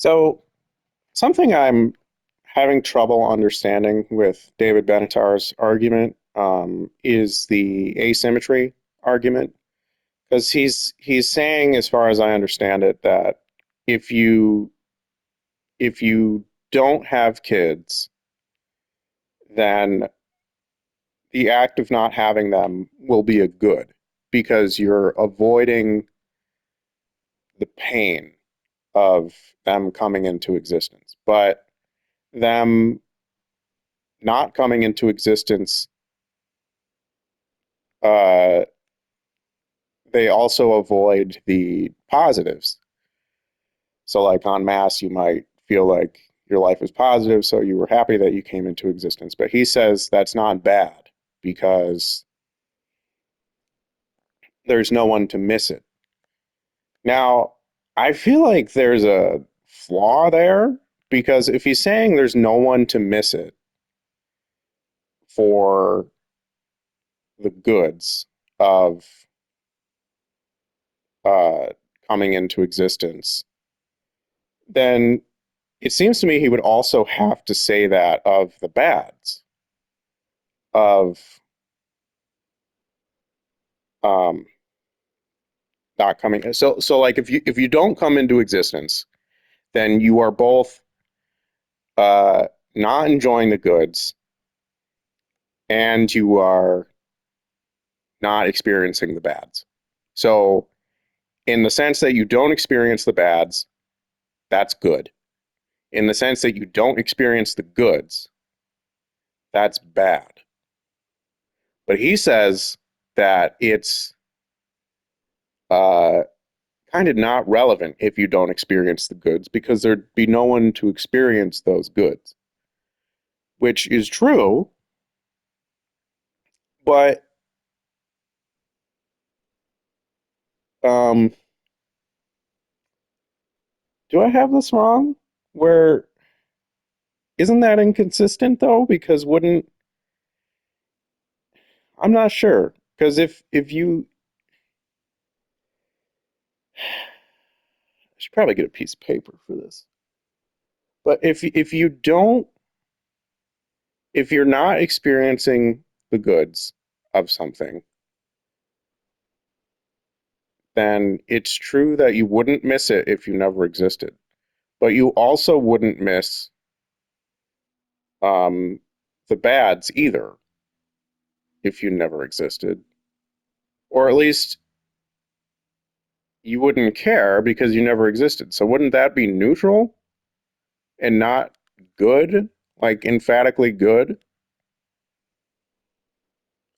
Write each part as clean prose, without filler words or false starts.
So, something I'm having trouble understanding with David Benatar's argument is the asymmetry argument, because he's saying, as far as I understand it, that if you if you don't have kids, then the act of not having them will be a good because you're avoiding the pain of them coming into existence. But them not coming into existence, uh, they also avoid the positives. So, like on Mass, you might feel like your life is positive, so you were happy that you came into existence. But he says that's not bad because there's no one to miss it. Now, I feel like there's a flaw there because if he's saying there's no one to miss it for the goods of uh, coming into existence, then it seems to me he would also have to say that of the bads of um, not coming. So like if you don't come into existence, then you are both uh, not enjoying the goods and you are not experiencing the bads. So in the sense that you don't experience the bads, that's good. In the sense that you don't experience the goods, that's bad. But he says that it's uh, kind of not relevant if you don't experience the goods because there'd be no one to experience those goods, which is true. But um, do I have this wrong? Where isn't that inconsistent though? Because wouldn't I'm not sure. Because if you I should probably get a piece of paper for this. But if you don't if you're not experiencing the goods of something, then it's true that you wouldn't miss it if you never existed. But you also wouldn't miss um, the bads either if you never existed. Or at least you wouldn't care because you never existed. So wouldn't that be neutral and not good? Like emphatically good?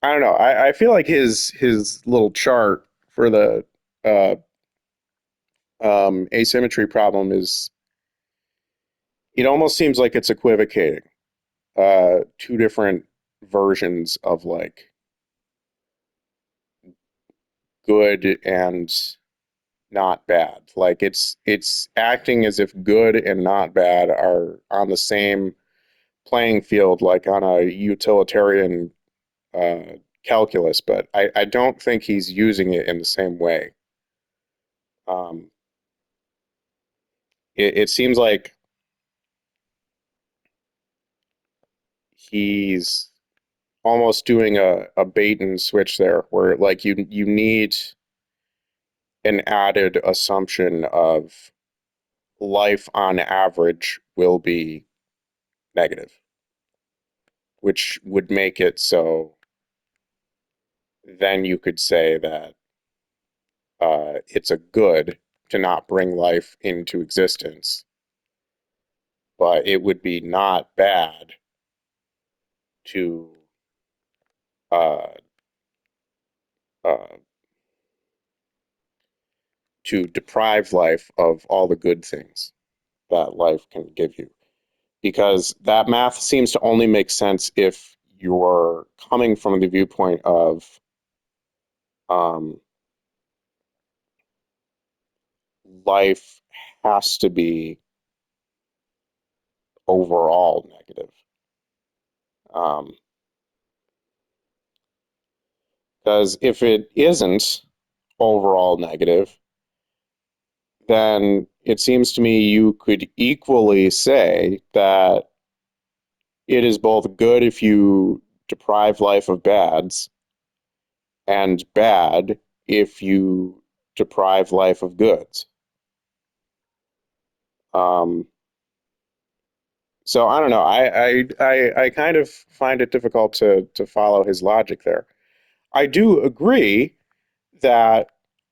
I don't know. I feel like his little chart for the uh, asymmetry problem is it almost seems like it's equivocating two different versions of like good and not bad. Like it's acting as if good and not bad are on the same playing field, like on a utilitarian uh, calculus. But I don't think he's using it in the same way. Um, it seems like he's almost doing a bait and switch there, where like you need an added assumption of life on average will be negative, which would make it so then you could say that it's a good to not bring life into existence, but it would be not bad to uh, uh, to deprive life of all the good things that life can give you. Because that math seems to only make sense if you're coming from the viewpoint of um, life has to be overall negative. Um, because if it isn't overall negative, then it seems to me you could equally say that it is both good if you deprive life of bads and bad if you deprive life of goods. Um, so I don't know. I kind of find it difficult to follow his logic there. I do agree that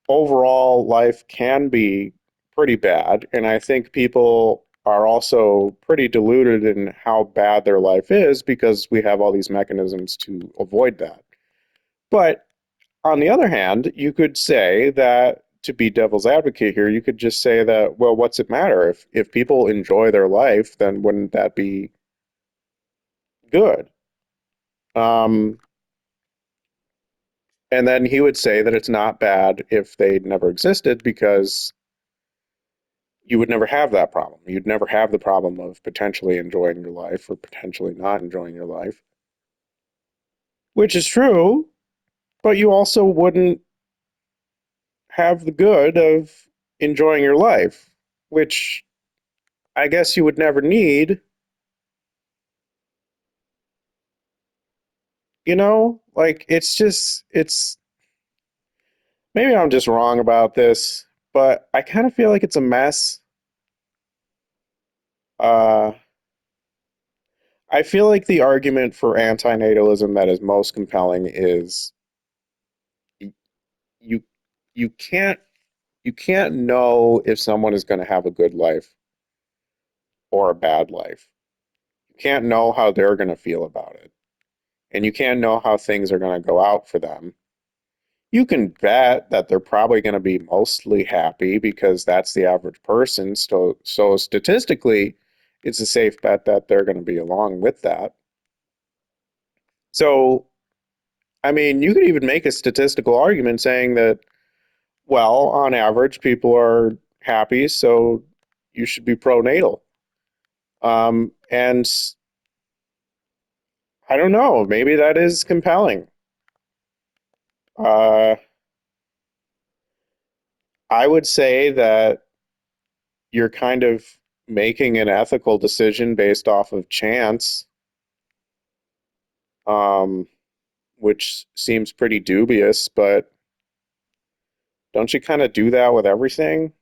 overall life can be pretty bad, and I think people are also pretty deluded in how bad their life is because we have all these mechanisms to avoid that. But on the other hand, you could say that to be devil's advocate here, you could just say that, well, what's it matter? If people enjoy their life, then wouldn't that be good? Um, and then he would say that it's not bad if they never existed because you would never have that problem. You'd never have the problem of potentially enjoying your life or potentially not enjoying your life, which is true, but you also wouldn't have the good of enjoying your life, which I guess you would never need, Like it's maybe I'm just wrong about this, but I kind of feel like it's a mess. Uh, I feel like the argument for antinatalism that is most compelling is you you can't you can't know if someone is going to have a good life or a bad life. You can't know how they're going to feel about it. And you can't know how things are going to go out for them. You can bet that they're probably going to be mostly happy because that's the average person. So statistically, it's a safe bet that they're going to be along with that. So, I mean, you could even make a statistical argument saying that, well, on average, people are happy, so you should be pronatal. And I don't know, maybe that is compelling. Uh, I would say that you're kind of making an ethical decision based off of chance, um, which seems pretty dubious, but don't you kind of do that with everything?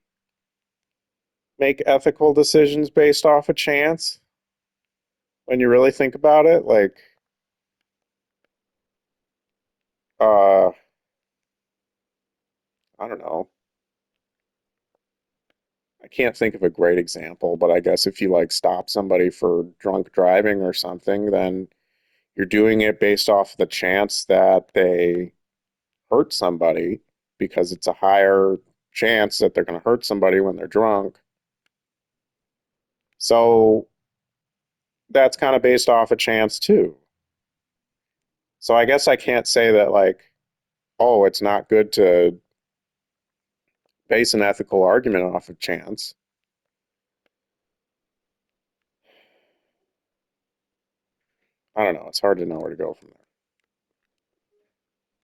Make ethical decisions based off of chance when you really think about it? Like, uh, I don't know. I can't think of a great example, but I guess if you like stop somebody for drunk driving or something, then you're doing it based off the chance that they hurt somebody because it's a higher chance that they're going to hurt somebody when they're drunk. So that's kind of based off a chance too. So I guess I can't say that like, oh, it's not good to base an ethical argument off of chance. I don't know. It's hard to know where to go from there.